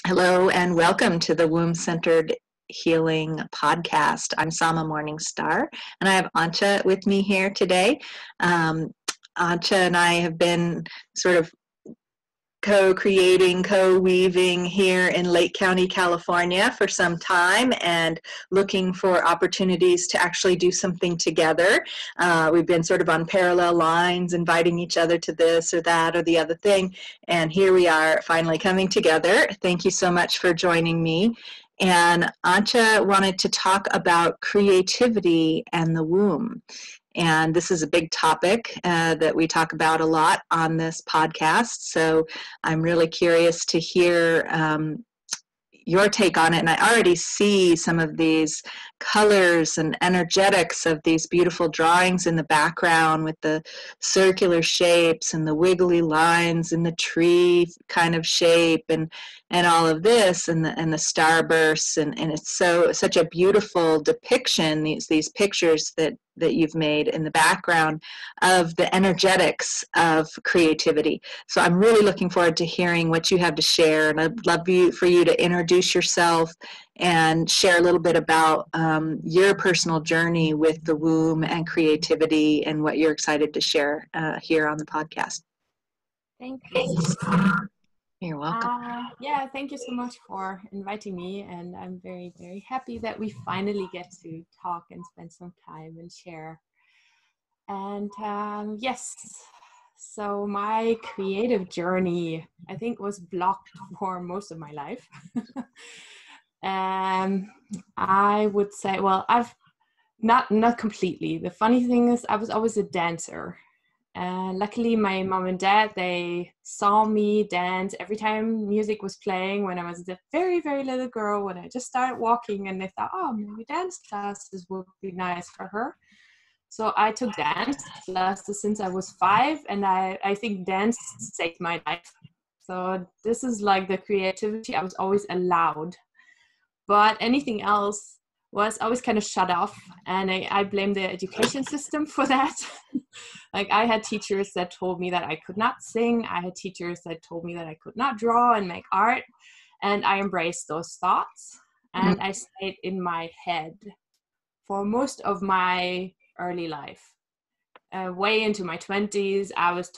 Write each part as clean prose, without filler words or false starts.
Hello and welcome to the Womb-Centered Healing Podcast. I'm Sama Morningstar and I have Antje with me here today. Antje and I have been sort of co-creating, co-weaving here in Lake County, California for some time and looking for opportunities to actually do something together. We've been sort of on parallel lines, inviting each other to this or that or the other thing. And here we are finally coming together. Thank you so much for joining me. And Antje wanted to talk about creativity and the womb. And this is a big topic that we talk about a lot on this podcast. So I'm really curious to hear your take on it. And I already see some of these colors and energetics of these beautiful drawings in the background with the circular shapes and the wiggly lines and the tree kind of shape and all of this and the starbursts and it's such a beautiful depiction, these pictures that you've made in the background of the energetics of creativity. So I'm really looking forward to hearing what you have to share, and I'd love for you to introduce yourself and share a little bit about your personal journey with the womb and creativity and what you're excited to share here on the podcast. Thank you. You're welcome. Thank you so much for inviting me, and I'm very, very happy that we finally get to talk and spend some time and share. And yes, so my creative journey, I think, was blocked for most of my life. I would say, well, I've not completely. The funny thing is I was always a dancer. Luckily, my mom and dad, they saw me dance every time music was playing when I was a very, very little girl, when I just started walking, and they thought, oh, maybe dance classes would be nice for her. So I took dance classes since I was 5, and I think dance saved my life. So this is like the creativity I was always allowed. But anything else was always kind of shut off, and I blame the education system for that. Like, I had teachers that told me that I could not sing. I had teachers that told me that I could not draw and make art, and I embraced those thoughts, and I stayed in my head for most of my early life. Way into my 20s, I was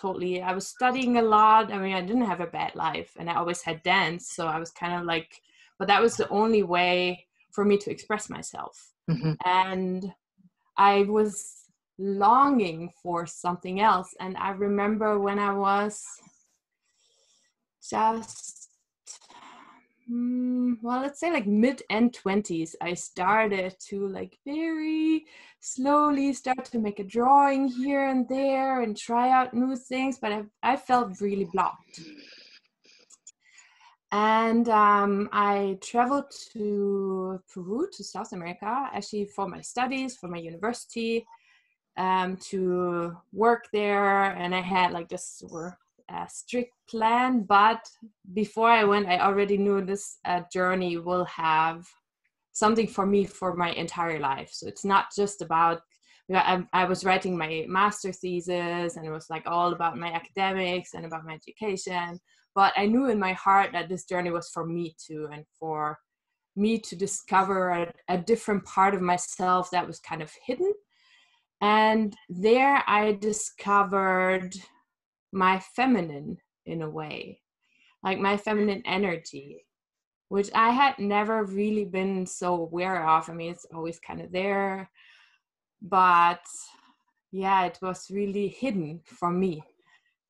studying a lot. I mean, I didn't have a bad life, and I always had dance, so I was kind of like, but that was the only way for me to express myself. Mm-hmm. And I was longing for something else. And I remember when I was just, let's say like mid-end 20s, I started to like very slowly start to make a drawing here and there and try out new things, but I felt really blocked. And I traveled to Peru, to South America, actually for my studies, for my university, to work there. And I had like this super strict plan. But before I went, I already knew this journey will have something for me for my entire life. So it's not just about, I was writing my master thesis, and it was like all about my academics and about my education. But I knew in my heart that this journey was for me too, and for me to discover a different part of myself that was kind of hidden. And there I discovered my feminine in a way, like my feminine energy, which I had never really been so aware of. I mean, it's always kind of there, but yeah, it was really hidden from me.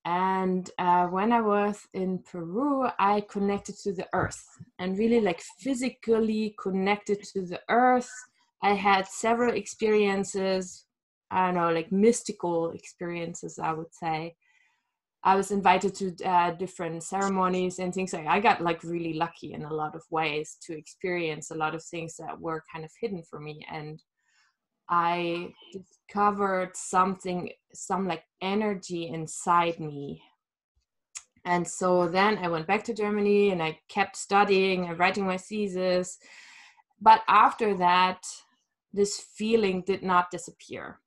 And when I was in Peru, I connected to the earth and really like physically connected to the earth. I had several experiences, I don't know, like mystical experiences, I would say. I was invited to different ceremonies and things like I got like really lucky in a lot of ways to experience a lot of things that were kind of hidden for me. And I discovered some like energy inside me. And so then I went back to Germany and I kept studying and writing my thesis. But after that, this feeling did not disappear.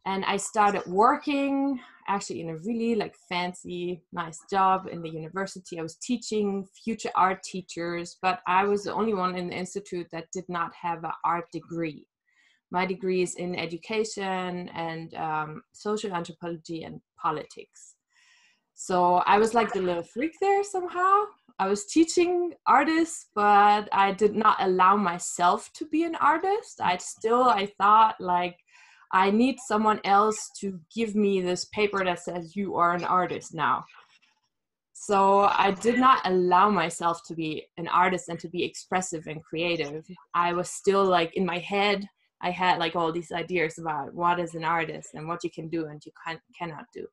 And I started working actually in a really like fancy, nice job in the university. I was teaching future art teachers, but I was the only one in the institute that did not have an art degree. My degree is in education and social anthropology and politics. So I was like the little freak there somehow. I was teaching artists, but I did not allow myself to be an artist. I thought like, I need someone else to give me this paper that says you are an artist now. So I did not allow myself to be an artist and to be expressive and creative. I was still like in my head, I had like all these ideas about what is an artist and what you can do and you cannot do.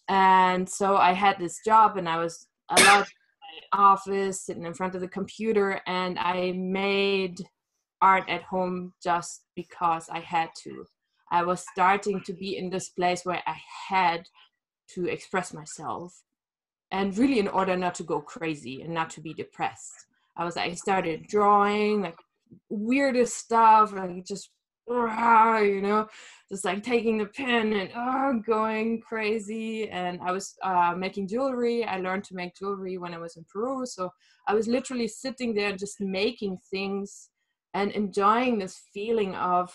And so I had this job and I was allowed in my office, sitting in front of the computer, and I made art at home just because I had to. I was starting to be in this place where I had to express myself, and really in order not to go crazy and not to be depressed. I started drawing like weirdest stuff, like just just like taking the pen and going crazy. And I was making jewelry. I learned to make jewelry when I was in Peru, so I was literally sitting there just making things and enjoying this feeling of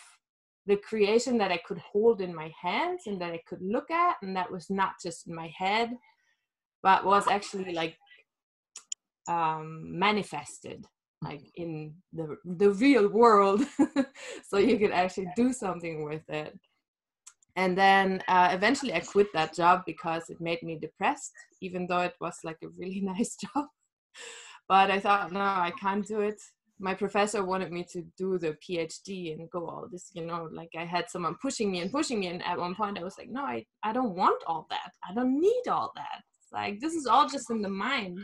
the creation that I could hold in my hands and that I could look at, and that was not just in my head but was actually like manifested like in the real world. So you could actually do something with it. And then eventually I quit that job because it made me depressed, even though it was like a really nice job. But I thought, no, I can't do it. My professor wanted me to do the PhD and go all this, like I had someone pushing me. And at one point I was like, no, I don't want all that. I don't need all that. It's like, this is all just in the mind.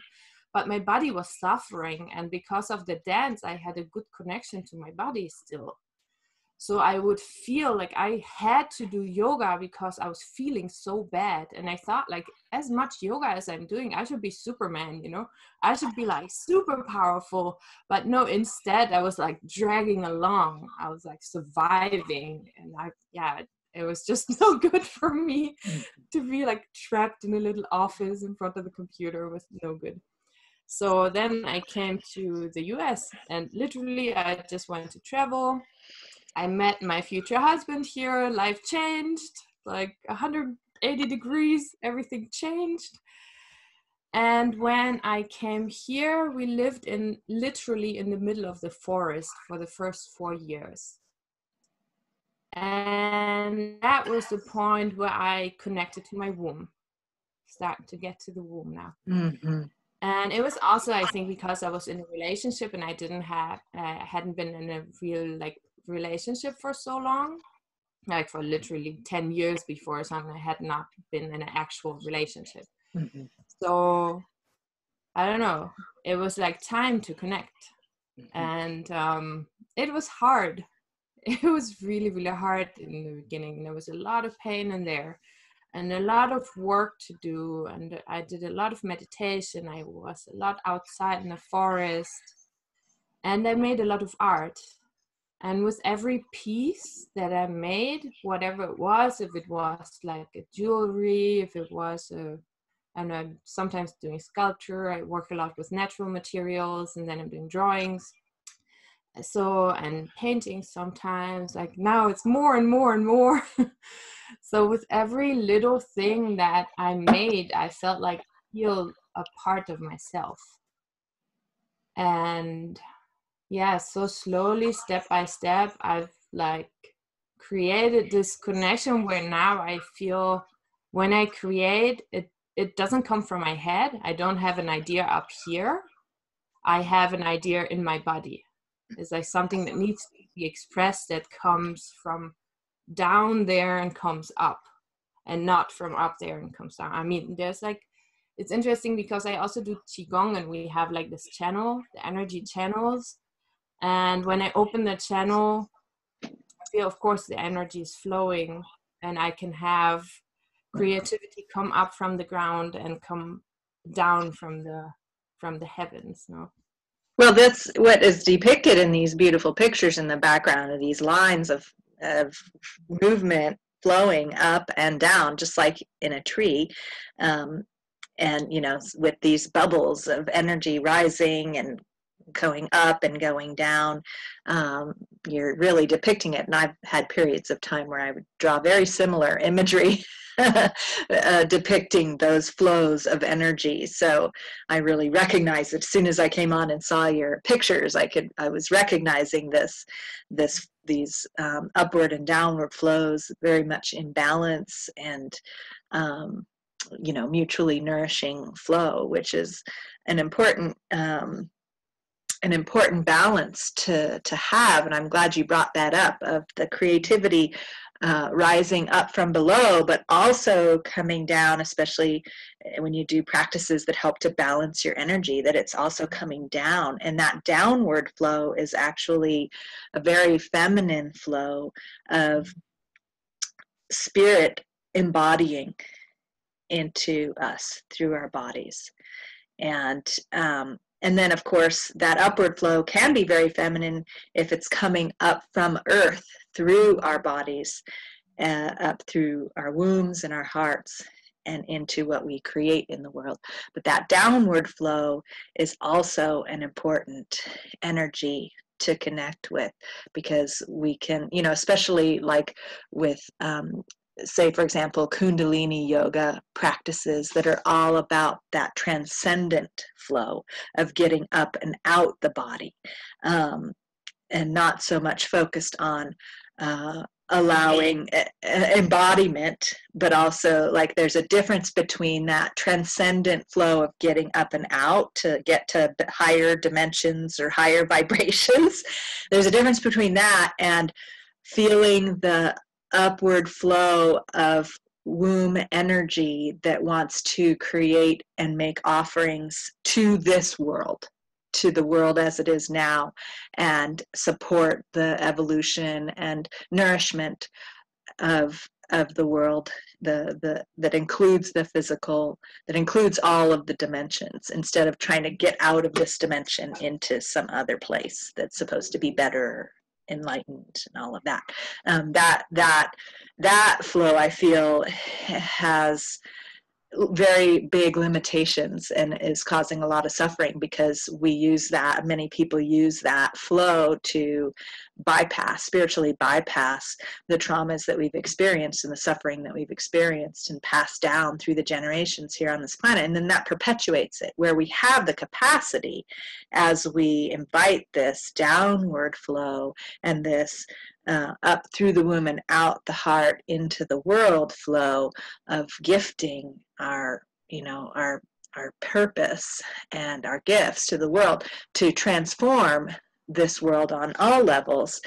But my body was suffering. And because of the dance, I had a good connection to my body still. So I would feel like I had to do yoga because I was feeling so bad. And I thought, like, as much yoga as I'm doing, I should be Superman, I should be like super powerful. But no, instead I was like dragging along. I was like surviving. And it was just no good for me to be like trapped in a little office in front of the computer. It was no good. So then I came to the US and literally I just wanted to travel. I met my future husband here. Life changed like 180 degrees. Everything changed. And when I came here, we lived literally in the middle of the forest for the first 4 years. And that was the point where I connected to my womb. Starting to get to the womb now. Mm-hmm. And it was also, I think, because I was in a relationship and I hadn't been in a real like relationship for so long, like for literally 10 years before or something. I had not been in an actual relationship. Mm-hmm. So I don't know, it was like time to connect. Mm-hmm. And it was hard. It was really, really hard in the beginning. There was a lot of pain in there and a lot of work to do. And I did a lot of meditation. I was a lot outside in the forest. And I made a lot of art. And with every piece that I made, whatever it was, if it was like a jewelry, if it was sometimes doing sculpture, I work a lot with natural materials, and then I'm doing drawings. So, and painting sometimes, like now it's more and more and more. So with every little thing that I made, I felt like I healed a part of myself. And so slowly, step by step, I've like created this connection where now I feel when I create, it doesn't come from my head. I don't have an idea up here. I have an idea in my body. It's like something that needs to be expressed that comes from down there and comes up, and not from up there and comes down. I mean, there's like, it's interesting because I also do Qigong, and we have like this channel, the energy channels. And when I open the channel, I feel, of course, the energy is flowing, and I can have creativity come up from the ground and come down from the heavens. No? Well, that's what is depicted in these beautiful pictures in the background of these lines of movement flowing up and down, just like in a tree. And, you know, with these bubbles of energy rising and going up and going down, you're really depicting it. And I've had periods of time where I would draw very similar imagery depicting those flows of energy. So I really recognized it as soon as I came on and saw your pictures. I was recognizing these upward and downward flows very much in balance, and you know, mutually nourishing flow, which is an important balance to have. And I'm glad you brought that up, of the creativity rising up from below, but also coming down, especially when you do practices that help to balance your energy, that it's also coming down. And that downward flow is actually a very feminine flow of spirit embodying into us through our bodies. And then, of course, that upward flow can be very feminine if it's coming up from earth through our bodies, up through our wombs and our hearts, and into what we create in the world. But that downward flow is also an important energy to connect with, because we can, you know, especially like with say, for example, Kundalini yoga practices that are all about that transcendent flow of getting up and out the body, and not so much focused on allowing embodiment, but also like there's a difference between that transcendent flow of getting up and out to get to higher dimensions or higher vibrations. There's a difference between that and feeling the upward flow of womb energy that wants to create and make offerings to this world, to the world as it is now, and support the evolution and nourishment of the world, that includes the physical, that includes all of the dimensions, instead of trying to get out of this dimension into some other place that's supposed to be better, enlightened, and all of that. That flow, I feel, has very big limitations and is causing a lot of suffering, because many people use that flow to spiritually bypass the traumas that we've experienced and the suffering that we've experienced and passed down through the generations here on this planet. And then that perpetuates it, where we have the capacity, as we invite this downward flow and this up through the womb and out the heart into the world flow of gifting our purpose and our gifts to the world, to transform this world on all levels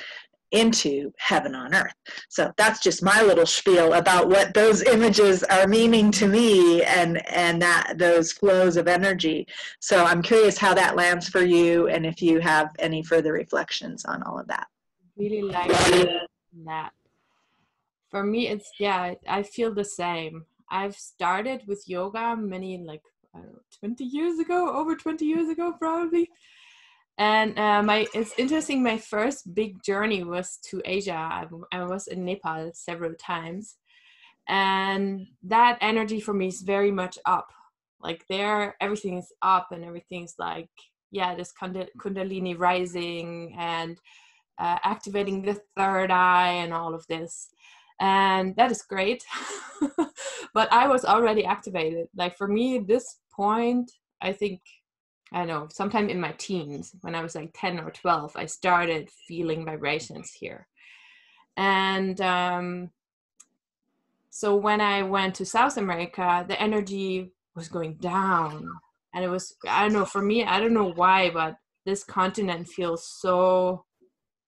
into heaven on earth. So that's just my little spiel about what those images are meaning to me, and that those flows of energy. So I'm curious how that lands for you, and if you have any further reflections on all of that. Really like that. For me, it's, yeah, I feel the same. I've started with yoga many, like, I don't know, 20 years ago, over 20 years ago, probably. And it's interesting, my first big journey was to Asia. I was in Nepal several times. And that energy for me is very much up. Like there, everything is up and everything's like, yeah, this Kundalini rising and activating the third eye and all of this. And that is great. But I was already activated. Like for me, this point, I think, I don't know, sometime in my teens, when I was like 10 or 12, I started feeling vibrations here. And so when I went to South America, the energy was going down. And it was, I don't know, for me, I don't know why, but this continent feels so,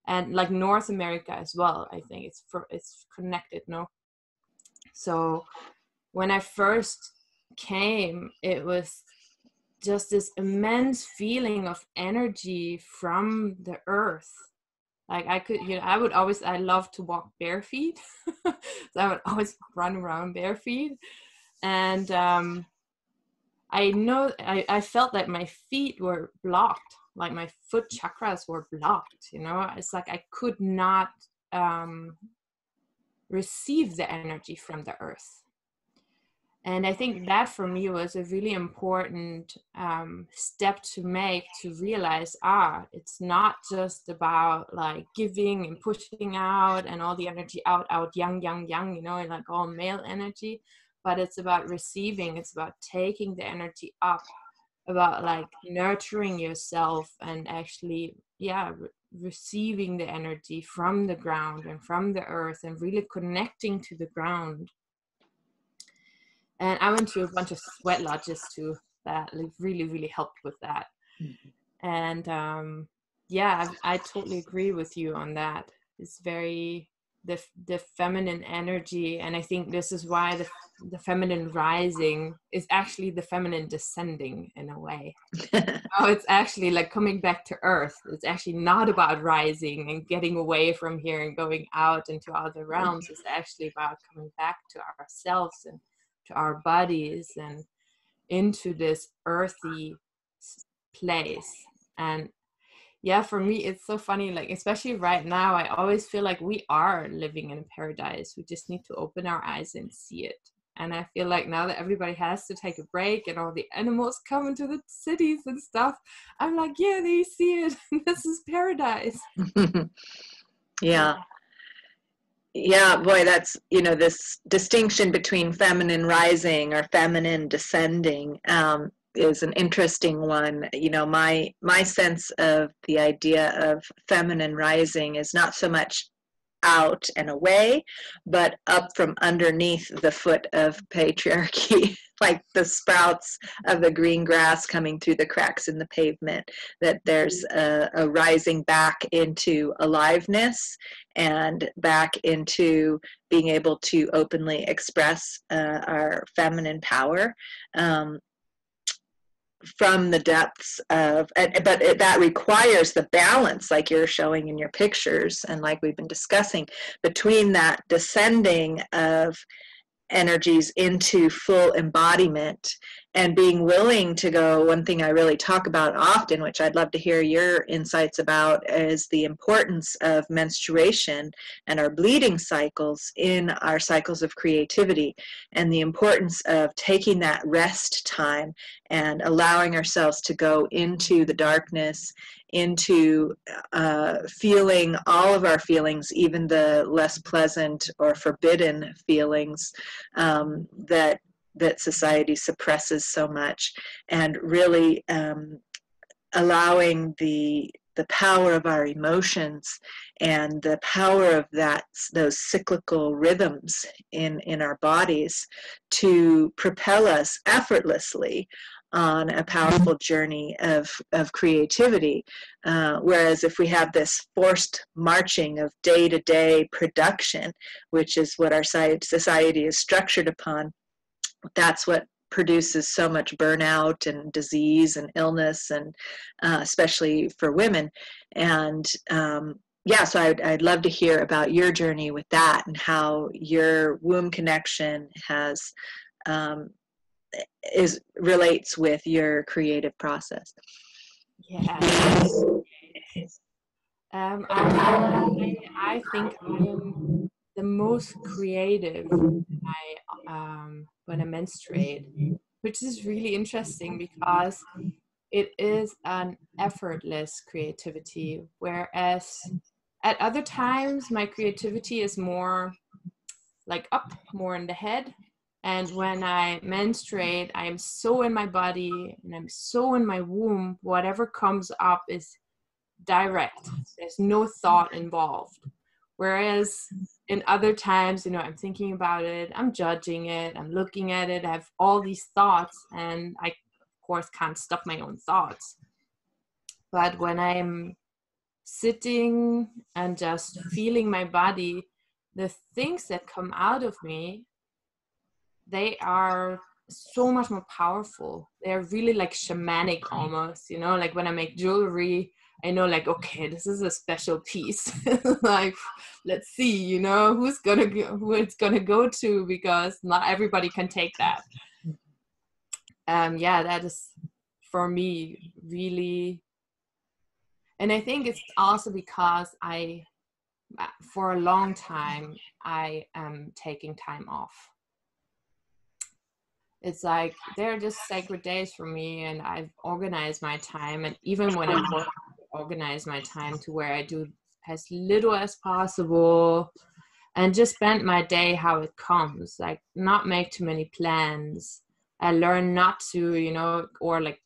and like North America as well, I think it's connected, no? So when I first came, it was just this immense feeling of energy from the earth. Like I love to walk bare feet. So I would always run around bare feet. And I felt that my feet were blocked, like my foot chakras were blocked, you know. It's like I could not receive the energy from the earth. And I think that for me was a really important step to make, to realize, it's not just about like giving and pushing out and all the energy out, yang, you know, and like all male energy, but it's about receiving, it's about taking the energy up, about like nurturing yourself and actually, receiving the energy from the ground and from the earth and really connecting to the ground. And I went to a bunch of sweat lodges too that really, really helped with that. Mm-hmm. And I totally agree with you on that. It's very the feminine energy, and I think this is why the feminine rising is actually the feminine descending in a way. It's actually like coming back to earth. It's actually not about rising and getting away from here and going out into other realms. It's actually about coming back to ourselves and to our bodies and into this earthy place. And for me, it's so funny, like, especially right now, I always feel like we are living in a paradise. We just need to open our eyes and see it. And I feel like now that everybody has to take a break and all the animals come into the cities and stuff, I'm like, they see it. This is paradise. Yeah, boy, that's, this distinction between feminine rising or feminine descending is an interesting one. My sense of the idea of feminine rising is not so much out and away, but up from underneath the foot of patriarchy, like the sprouts of the green grass coming through the cracks in the pavement, that there's a rising back into aliveness and back into being able to openly express our feminine power. From the depths of, but that requires the balance, like you're showing in your pictures and like we've been discussing, between that descending of energies into full embodiment and being willing to go. One thing I really talk about often, which I'd love to hear your insights about, is the importance of menstruation and our bleeding cycles in our cycles of creativity, and the importance of taking that rest time and allowing ourselves to go into the darkness, into feeling all of our feelings, even the less pleasant or forbidden feelings that society suppresses so much, and really allowing the power of our emotions and the power of those cyclical rhythms in our bodies to propel us effortlessly on a powerful journey of creativity. Whereas if we have this forced marching of day-to-day production, which is what our society is structured upon, that's what produces so much burnout and disease and illness, and especially for women. And so I'd love to hear about your journey with that and how your womb connection relates with your creative process. I think I am the most creative when I menstruate, which is really interesting because it is an effortless creativity, whereas at other times my creativity is more like up, more in the head. And when I menstruate, I am so in my body and I'm so in my womb, whatever comes up is direct. There's no thought involved. Whereas in other times, I'm thinking about it, I'm judging it, I'm looking at it, I have all these thoughts, and I, of course, can't stop my own thoughts. But when I'm sitting and just feeling my body, the things that come out of me, they are so much more powerful. They're really like shamanic almost, like when I make jewelry, I know, like, okay, this is a special piece. Like, let's see, who it's gonna go to, because not everybody can take that. That is for me really, and I think it's also because I for a long time, I am taking time off. It's like they're just sacred days for me, and I've organized my time. And even when I'm working, I organize my time to where I do as little as possible and just spend my day how it comes, like not make too many plans. I learn not to, or like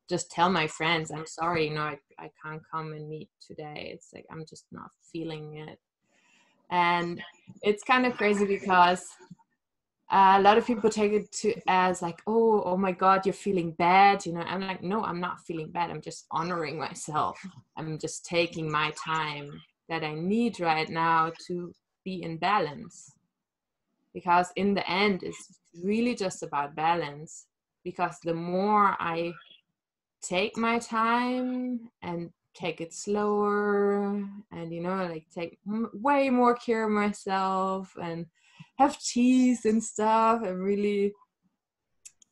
just tell my friends, I'm sorry, I can't come and meet today. It's like, I'm just not feeling it. And it's kind of crazy because a lot of people take it as like, oh my God, you're feeling bad. I'm like, no, I'm not feeling bad. I'm just honoring myself. I'm just taking my time that I need right now to be in balance. Because in the end, it's really just about balance. Because the more I take my time and take it slower and, like take way more care of myself and have teas and stuff and really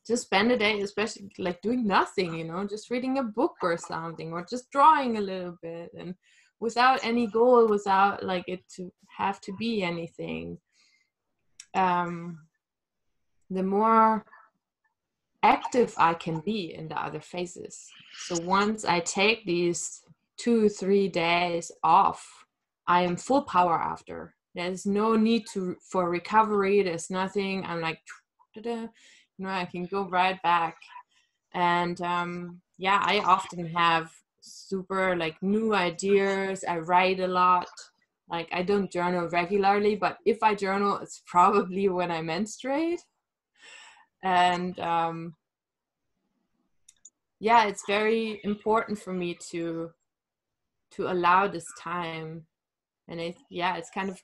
just spend a day, especially like doing nothing, just reading a book or something, or just drawing a little bit, and without any goal, without like it to have to be anything. The more active I can be in the other phases. So once I take these 2-3 days off, I am full power after. There's no need for recovery. There's nothing. I'm like, I can go right back. And I often have super like new ideas. I write a lot. Like I don't journal regularly, but if I journal, it's probably when I menstruate. And it's very important for me to allow this time. And it's kind of,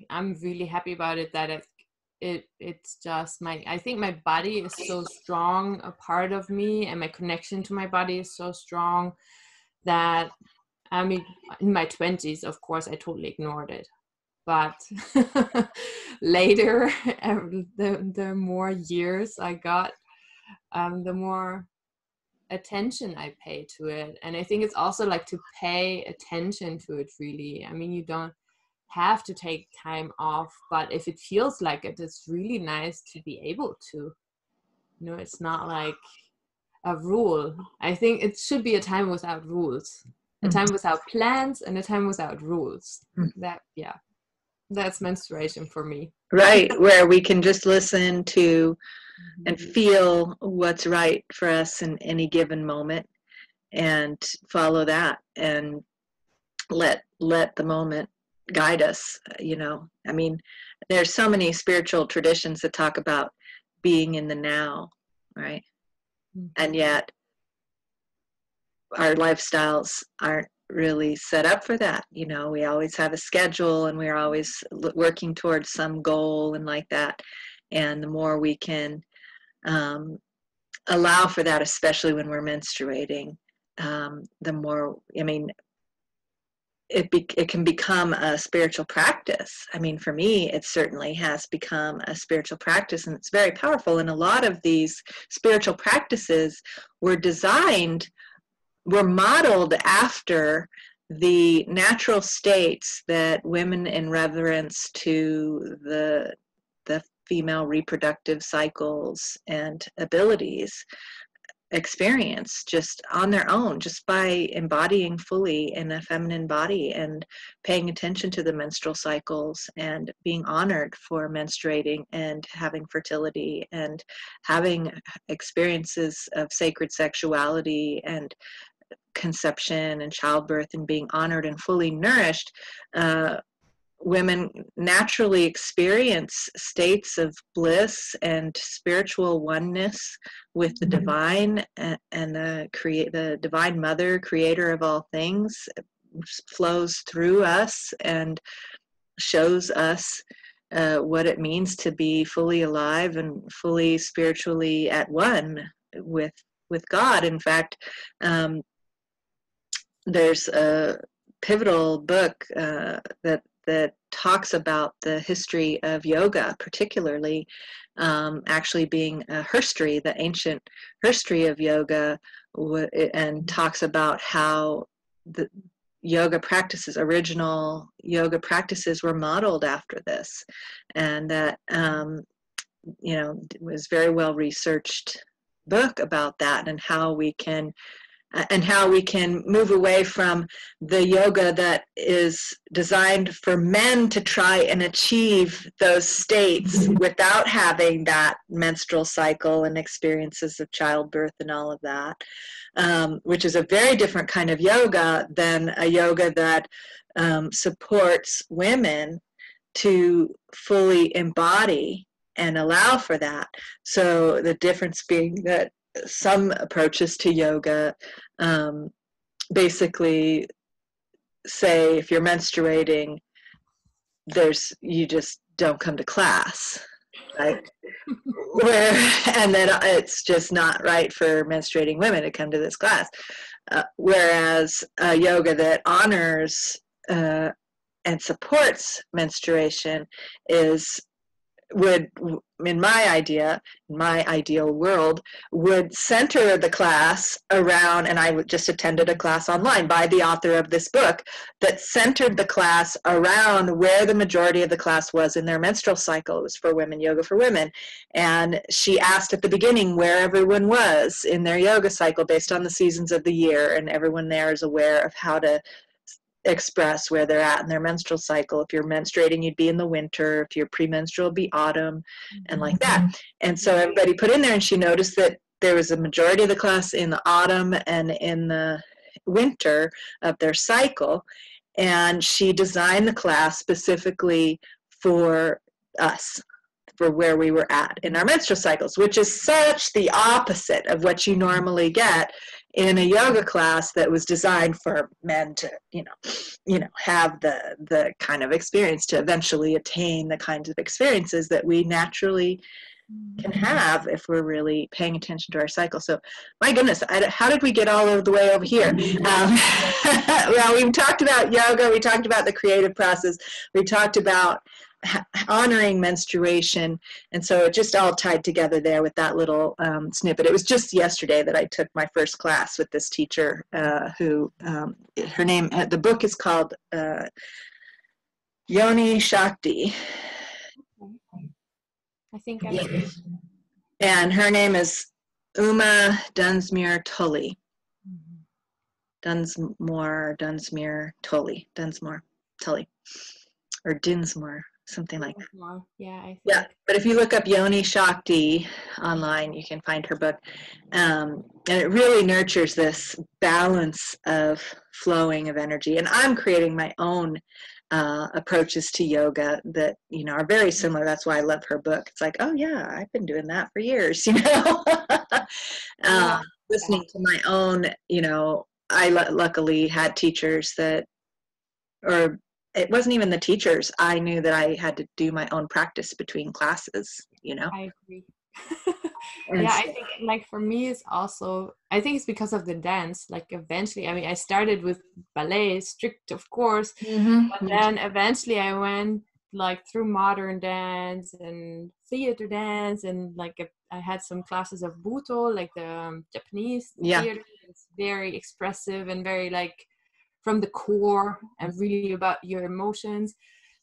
I'm really happy about it, that it's just I think my body is so strong a part of me, and my connection to my body is so strong that, I mean, in my 20s, of course, I totally ignored it. But later, the more years I got, the more attention I pay to it. And I think it's also like to pay attention to it, really. I mean, you don't have to take time off, but if it feels like it, it's really nice to be able to. It's not like a rule. I think it should be a time without rules, a time without plans, and a time without rules. That's menstruation for me. Right, where we can just listen to and feel what's right for us in any given moment and follow that and let the moment guide us. I mean, there's so many spiritual traditions that talk about being in the now, right? And yet our lifestyles aren't really set up for that. We always have a schedule, and we're always working towards some goal and like that. And the more we can allow for that, especially when we're menstruating, the more, I mean, it can become a spiritual practice. I mean, for me, it certainly has become a spiritual practice, and it's very powerful. And a lot of these spiritual practices were modeled after the natural states that women in reverence to the female reproductive cycles and abilities experience just on their own, just by embodying fully in a feminine body and paying attention to the menstrual cycles and being honored for menstruating and having fertility and having experiences of sacred sexuality and conception and childbirth and being honored and fully nourished. Women naturally experience states of bliss and spiritual oneness with the divine, and the divine mother, creator of all things, flows through us and shows us what it means to be fully alive and fully spiritually at one with God. In fact, there's a pivotal book that talks about the history of yoga, particularly actually being a herstory, the ancient herstory of yoga, and talks about how yoga practices, original yoga practices, were modeled after this, and that it was very well researched book about that, and how we can move away from the yoga that is designed for men to try and achieve those states without having that menstrual cycle and experiences of childbirth and all of that, which is a very different kind of yoga than a yoga that supports women to fully embody and allow for that. So the difference being that some approaches to yoga basically say, if you're menstruating, you just don't come to class, right? And then it's just not right for menstruating women to come to this class. Whereas yoga that honors and supports menstruation would, in my ideal world, would center the class around, and I just attended a class online by the author of this book that centered the class around where the majority of the class was in their menstrual cycle. It was for women, yoga for women. And she asked at the beginning where everyone was in their yoga cycle based on the seasons of the year, and everyone there is aware of how to express where they're at in their menstrual cycle. If you're menstruating, you'd be in the winter. If you're premenstrual, it'd be autumn, and like that. And so everybody put in there, and she noticed that there was a majority of the class in the autumn and in the winter of their cycle. And she designed the class specifically for us, for where we were at in our menstrual cycles, which is such the opposite of what you normally get in a yoga class that was designed for men to, have the kind of experience to eventually attain the kinds of experiences that we naturally can have if we're really paying attention to our cycle. So, my goodness, how did we get all of the way over here? Well, we talked about yoga, we talked about the creative process, we talked about honoring menstruation, and so it just all tied together there with that little snippet. It was just yesterday that I took my first class with this teacher who, her name, the book is called Yoni Shakti. I think I see. And her name is Uma Dunsmuir Tully. Dunsmuir Tully, or Dinsmore, something like that. Yeah, I think. Yeah, but if you look up Yoni Shakti online, you can find her book. And it really nurtures this balance of flowing of energy. And I'm creating my own approaches to yoga that, are very similar. That's why I love her book. It's like, oh yeah, I've been doing that for years, listening to my own, I luckily had teachers or it wasn't even the teachers. I knew that I had to do my own practice between classes, I agree. Yeah, I think for me it's also, I think it's because of the dance. Eventually, I started with ballet, strict of course, but then eventually I went through modern dance and theater dance, and I had some classes of Buto, the Japanese theater. It's very expressive and very from the core and really about your emotions.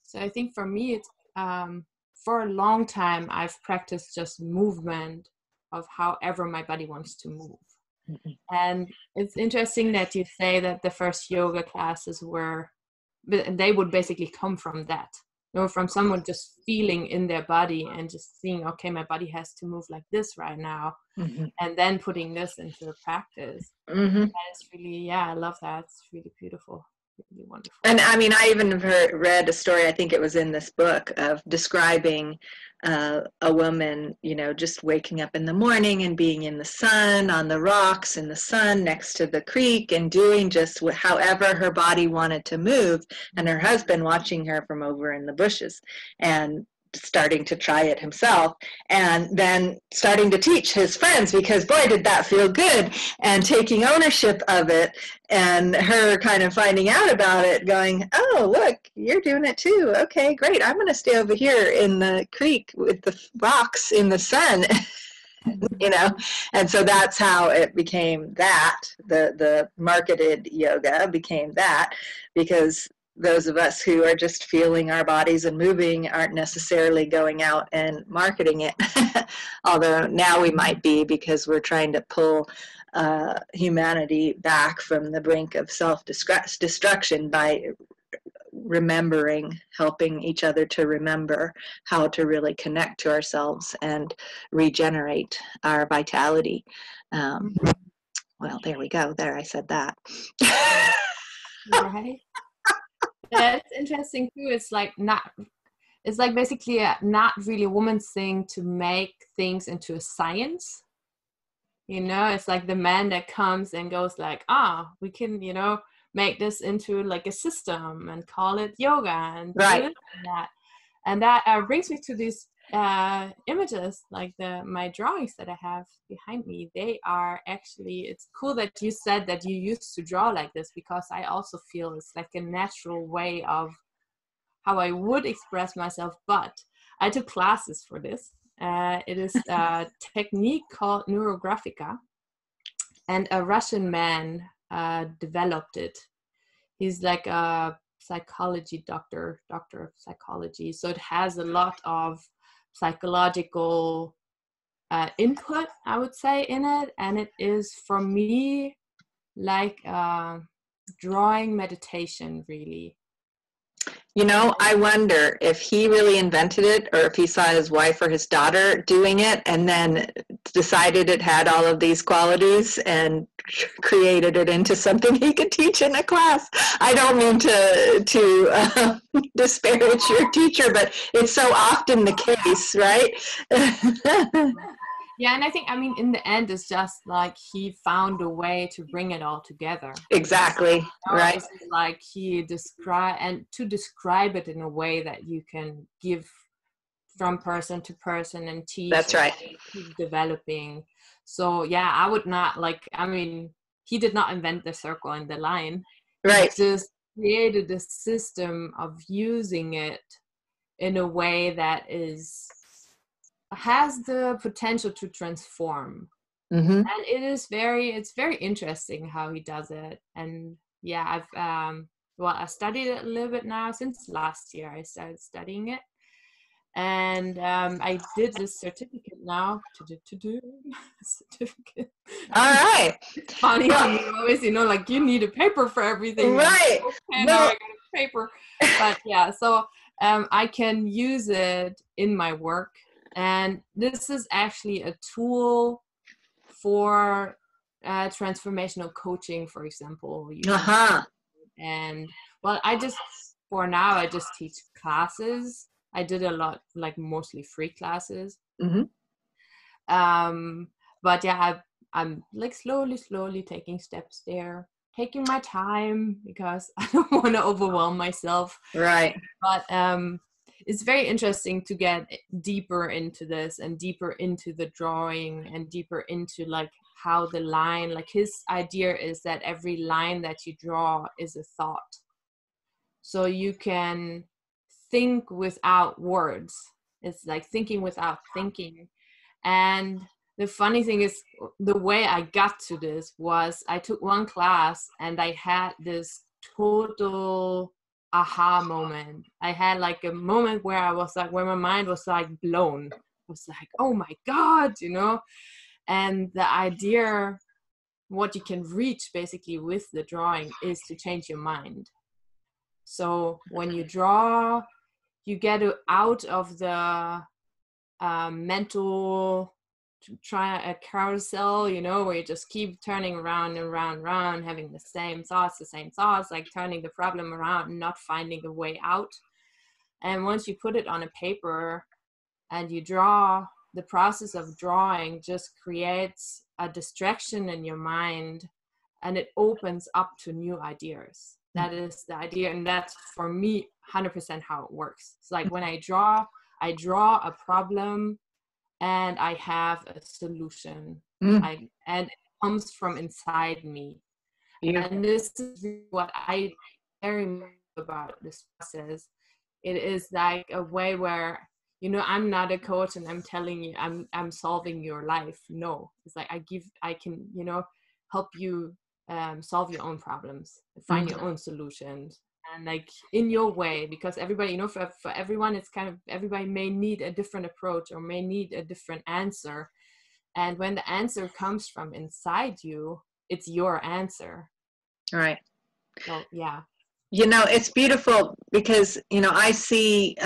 So I think for me it's for a long time I've practiced just movement of however my body wants to move. And it's interesting that you say that the first yoga classes they would basically come from that, from someone just feeling in their body and just seeing, okay, my body has to move like this right now, and then putting this into practice. And it's really, I love that. It's really beautiful, really wonderful. And I even read a story, I think it was in this book, of describing a woman, just waking up in the morning and being in the sun, on the rocks, in the sun, next to the creek, and doing just however her body wanted to move, and her husband watching her from over in the bushes, and starting to try it himself, and then starting to teach his friends, because boy, did that feel good, and taking ownership of it, and her kind of finding out about it, going, oh, look, you're doing it too. Okay, great. I'm going to stay over here in the creek with the rocks in the sun. you know. And so that's how it became that. The marketed yoga became that, because those of us who are just feeling our bodies and moving aren't necessarily going out and marketing it. Although now we might be, because we're trying to pull humanity back from the brink of self-destruction by remembering, helping each other to remember how to really connect to ourselves and regenerate our vitality. Well, there we go. There, I said that. Right. That's interesting too. It's like basically not really a woman's thing to make things into a science. You know, it's like the man that comes and goes like, we can, make this into like a system and call it yoga and right. this and that. And that brings me to these images, like my drawings that I have behind me. They are actually, it's cool that you said that you used to draw like this, because I also feel it's like a natural way of how I would express myself, but I took classes for this. It is a technique called neurografica, and a Russian man developed it. He's like a psychology doctor of psychology. So it has a lot of psychological input, I would say, in it. And it is, for me, like drawing meditation, really. You know, I wonder if he really invented it, or if he saw his wife or his daughter doing it and then decided it had all of these qualities and created it into something he could teach in a class. I don't mean to disparage your teacher, but it's so often the case, right? Yeah, and I think, in the end, it's just like he found a way to bring it all together. Exactly, right. It's like he describe it in a way that you can give from person to person and teach. That's right. Keep developing. So yeah, I would not he did not invent the circle and the line. Right. He just created a system of using it in a way that has the potential to transform. Mm-hmm. And it's very interesting how he does it. And yeah, I studied it a little bit now. Since last year I started studying it, and I did this certificate now to do certificate. All right. It's funny to me always, like you need a paper for everything, right? Okay, now I got a paper. But yeah, so I can use it in my work. And this is actually a tool for transformational coaching, for example. And well, I just teach classes. I did a lot, like mostly free classes. Mm-hmm. But yeah, I'm like slowly taking steps there, taking my time, because I don't want to overwhelm myself. Right. But it's very interesting to get deeper into this and deeper into the drawing and deeper into like how the line, like his idea is that every line that you draw is a thought. So you can think without words. It's like thinking without thinking. And the funny thing is, the way I got to this was I took one class and I had this total aha moment. I had like a moment where I was like, where my mind was like blown. I was like, oh my God, and the idea, what you can reach basically with the drawing is to change your mind. So when you draw, you get out of the mental try a carousel, where you just keep turning around and around, having the same thoughts, like turning the problem around and not finding a way out. And once you put it on a paper and you draw, the process of drawing just creates a distraction in your mind, and it opens up to new ideas. That is the idea, and that's for me 100% how it works. It's like when I draw a problem and I have a solution. And it comes from inside me. Yeah. And this is what I very much about this process. It is like a way where I'm not a coach and I'm telling you I'm solving your life. No, it's like I can, help you solve your own problems, find your own solutions, and like in your way, because everybody, for everyone, it's kind of, everybody may need a different approach or may need a different answer. And when the answer comes from inside you, it's your answer. Right. So yeah. It's beautiful because, I see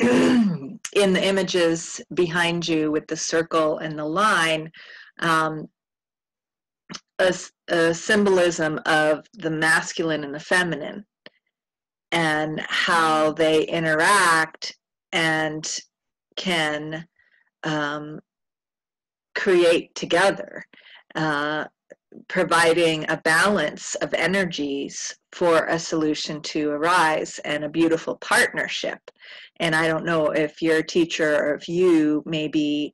in the images behind you with the circle and the line, a symbolism of the masculine and the feminine and how they interact and can create together, providing a balance of energies for a solution to arise and a beautiful partnership. And I don't know if your teacher or if you maybe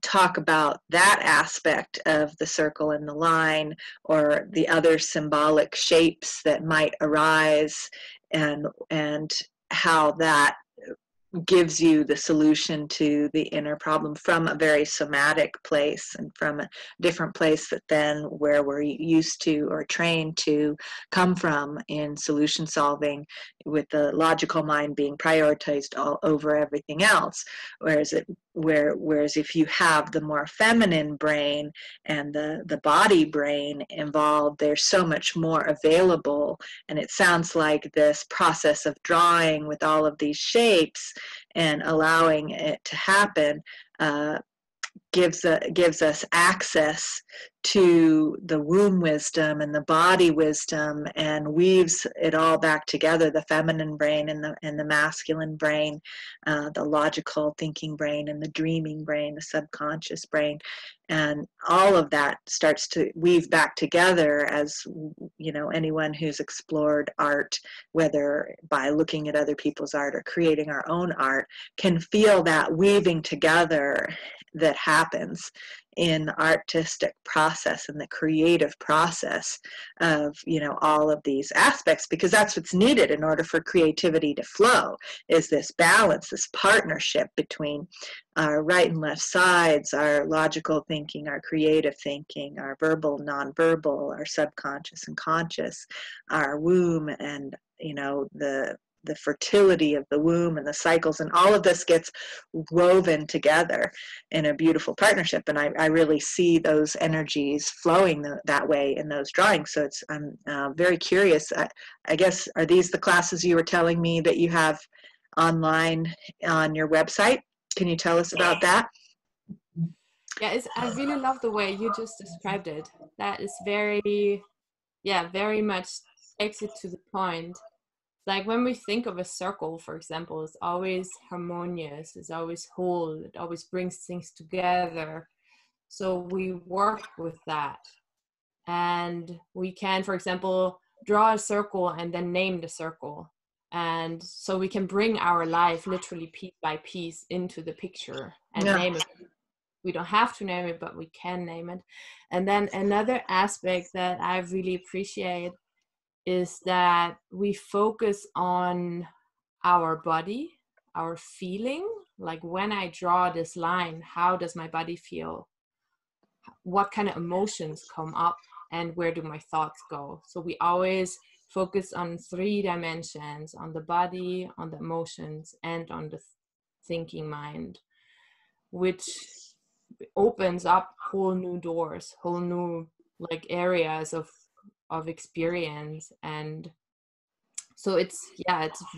talk about that aspect of the circle and the line, or the other symbolic shapes that might arise, and how that gives you the solution to the inner problem from a very somatic place, and from a different place than where we're used to or trained to come from in solution solving, with the logical mind being prioritized all over everything else. Whereas if you have the more feminine brain and the body brain involved, there's so much more available. And it sounds like this process of drawing with all of these shapes and allowing it to happen gives us access to the womb wisdom and the body wisdom, and weaves it all back together, the feminine brain and the masculine brain, the logical thinking brain and the dreaming brain, the subconscious brain, and all of that starts to weave back together. As anyone who's explored art, whether by looking at other people's art or creating our own art, can feel that weaving together that happens in the artistic process and the creative process of all of these aspects, because that's what's needed in order for creativity to flow, is this balance, this partnership between our right and left sides, our logical thinking, our creative thinking, our verbal, nonverbal, our subconscious and conscious, our womb, and the fertility of the womb and the cycles, and all of this gets woven together in a beautiful partnership. And I really see those energies flowing that way in those drawings. So I'm very curious. I guess, are these the classes you were telling me that you have online on your website? Can you tell us about that? Yeah, I really love the way you just described it. That is very much exit to the point. Like when we think of a circle, for example, it's always harmonious, it's always whole, it always brings things together. So we work with that. And we can, for example, draw a circle and then name the circle. And so we can bring our life literally piece by piece into the picture and name it. We don't have to name it, but we can name it. And then another aspect that I really appreciate is that we focus on our body, our feeling. Like when I draw this line, how does my body feel? What kind of emotions come up, and where do my thoughts go? So we always focus on 3 dimensions: on the body, on the emotions, and on the thinking mind, which opens up whole new doors, whole new areas of experience. And so it's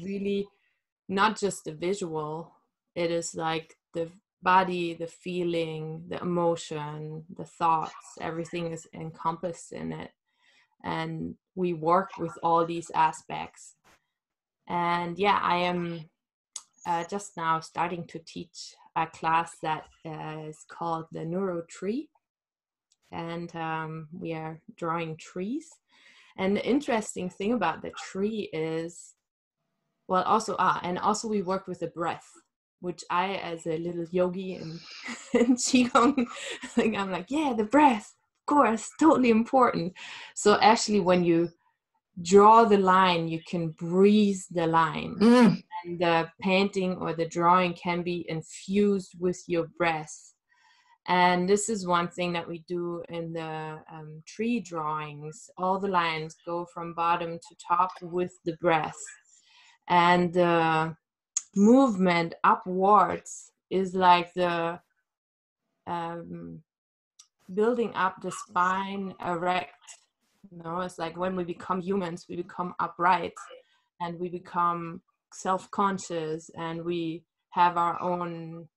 really not just the visual, it is like the body, the feeling, the emotion, the thoughts, everything is encompassed in it. And we work with all these aspects. And I am just now starting to teach a class that is called the Neuro Tree. And we are drawing trees. And the interesting thing about the tree is, also we work with the breath, which I, as a little yogi in Qigong, I'm like, the breath, of course, totally important. So actually when you draw the line, you can breathe the line. And the painting or the drawing can be infused with your breath. And this is one thing that we do in the tree drawings. All the lines go from bottom to top with the breath. And the movement upwards is like the building up the spine erect. You know, it's like when we become humans, we become upright and we become self-conscious and we have our own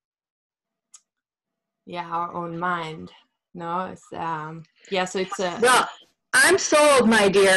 mind. No, it's so it's a Well, I'm sold, my dear.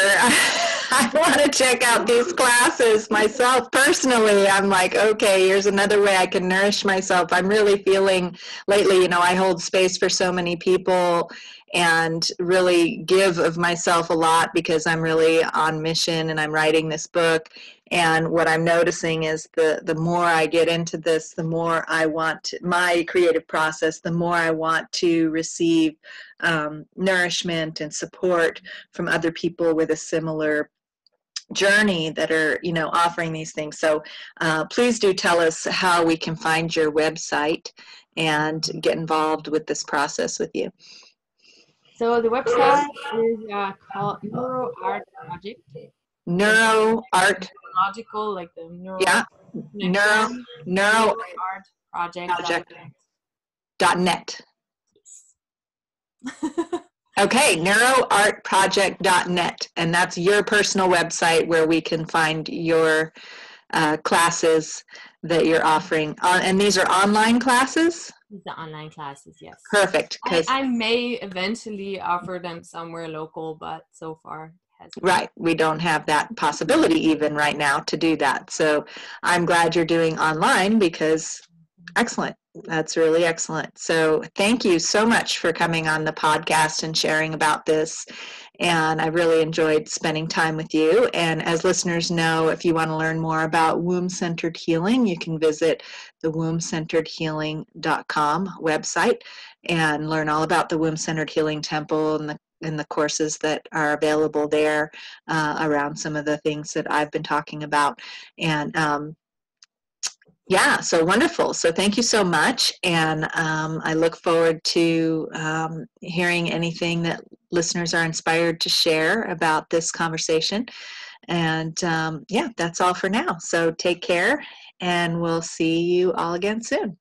I want to check out these classes myself personally. I'm like, okay, here's another way I can nourish myself. I'm really feeling lately, you know, I hold space for so many people and really give of myself a lot because I'm really on mission and I'm writing this book. And what I'm noticing is the more I get into this, the more I want my creative process, the more I want to receive nourishment and support from other people with a similar journey that are, you know, offering these things. So please do tell us how we can find your website and get involved with this process with you. So the website is called Neuro Art Project. Neuro Art. Neurological, like the neuro. Yeah. Neuro Art Project. .net. Okay, neuroartproject.net, and that's your personal website where we can find your classes that you're offering. And these are online classes? These are online classes, yes. Perfect. I may eventually offer them somewhere local, but so far hasn't. Right, we don't have that possibility even right now to do that. So I'm glad you're doing online because excellent. That's really excellent. So thank you so much for coming on the podcast and sharing about this. And I really enjoyed spending time with you. And as listeners know, if you want to learn more about womb-centered healing, you can visit the wombcenteredhealing.com website and learn all about the Womb-Centered Healing Temple and the courses that are available there around some of the things that I've been talking about. And yeah, so wonderful. So thank you so much. And I look forward to hearing anything that listeners are inspired to share about this conversation. And yeah, that's all for now. So take care, and we'll see you all again soon.